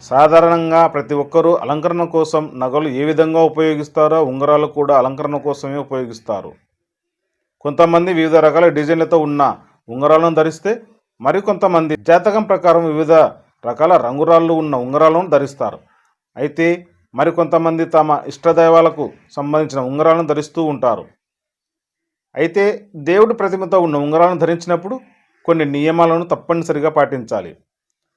సాధారణంగా ప్రతి ఒక్కరూ అలంకరణ కోసం నగలు ఏ విధంగా ఉపయోగిస్తారో ఉంగరాలు కూడా అలంకరణ కోసమే ఉపయోగిస్తారు. కొంతమంది వివిధ రకాల డిజైన్లతో ఉన్న ఉంగరాలను ధరిస్తే మరికొంతమంది జాతకం ప్రకారం వివిధ రకాల రంగురాళ్ళు ఉన్న ఉంగరాలను ధరిస్తారు. అయితే మరికొంతమంది తమ ఇష్టదైవాలకు సంబంధించిన ఉంగరాలను ధరిస్తూ ఉంటారు. అయితే దేవుడి ప్రతిమతో ఉన్న ఉంగరాలను ధరించినప్పుడు కొన్ని నియమాలను తప్పనిసరిగా పాటించాలి.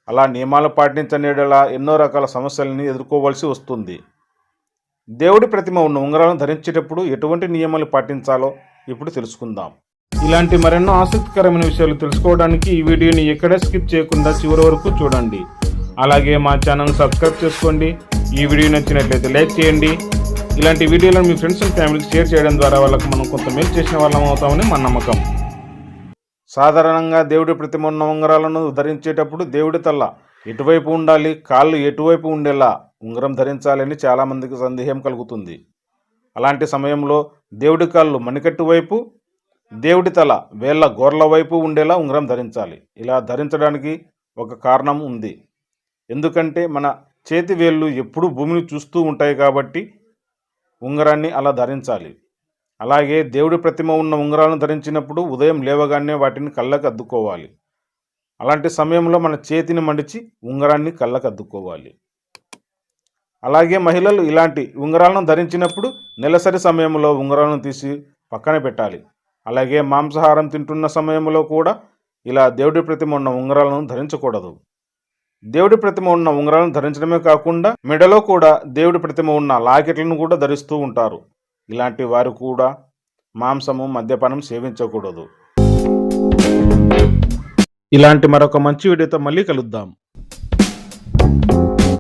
అలా నియమాలు పాటించని యెడల ఎన్నో రకాల సమస్యలని ఎదుర్కోవాల్సి వస్తుంది. దేవుడి ప్రతిమ ఉన్న ఉంగరాలను ధరించేటప్పుడు ఎటువంటి నియమాలు పాటించాలో ఇప్పుడు తెలుసుకుందాం. ఇలాంటి మరెన్నో ఆసక్తికరమైన విషయాలు తెలుసుకోవడానికి ఈ వీడియోని ఎక్కడా స్కిప్ చేయకుండా చివరి వరకు చూడండి. అలాగే మా ఛానల్ సబ్స్క్రైబ్ చేసుకోండి. ఈ వీడియో నచ్చినట్లయితే లైక్ చేయండి. ఇలాంటి వీడియోలను మీ ఫ్రెండ్స్ అండ్ ఫ్యామిలీకి షేర్ చేయడం ద్వారా వాళ్ళకు మనం కొంత మేలు చేసిన వాళ్ళం అవుతామని మన నమ్మకం. సాధారణంగా దేవుడి ప్రతిమ ఉన్న ఉంగరాలను ధరించేటప్పుడు దేవుడి తల ఎటువైపు ఉండాలి, కాళ్ళు ఎటువైపు ఉండేలా ఉంగరం ధరించాలని చాలామందికి సందేహం కలుగుతుంది. అలాంటి సమయంలో దేవుడి కాళ్ళు మణికట్టు వైపు, దేవుడి తల వేళ్ళ గోర్ల వైపు ఉండేలా ఉంగరం ధరించాలి. ఇలా ధరించడానికి ఒక కారణం ఉంది. ఎందుకంటే మన చేతి వేళ్ళు ఎప్పుడూ భూమిని చూస్తూ ఉంటాయి కాబట్టి ఉంగరాన్ని అలా ధరించాలి. అలాగే దేవుడి ప్రతిమ ఉన్న ఉంగరాలను ధరించినప్పుడు ఉదయం లేవగానే వాటిని కళ్ళకు అద్దుకోవాలి. అలాంటి సమయంలో మన చేతిని మడిచి ఉంగరాన్ని కళ్ళకు అద్దుకోవాలి. అలాగే మహిళలు ఇలాంటి ఉంగరాలను ధరించినప్పుడు నెలసరి సమయంలో ఉంగరాలను తీసి పక్కన పెట్టాలి. అలాగే మాంసాహారం తింటున్న సమయంలో కూడా ఇలా దేవుడి ప్రతిమ ఉన్న ఉంగరాలను ధరించకూడదు. దేవుడి ప్రతిమ ఉన్న ఉంగరాలను ధరించడమే కాకుండా మెడలో కూడా దేవుడి ప్రతిమ ఉన్న లాకెట్లను కూడా ధరిస్తూ ఉంటారు. ఇలాంటి వారు కూడా మాంసము, మద్యపానం సేవించకూడదు. ఇలాంటి మరొక మంచి వీడియోతో మళ్ళీ కలుద్దాం.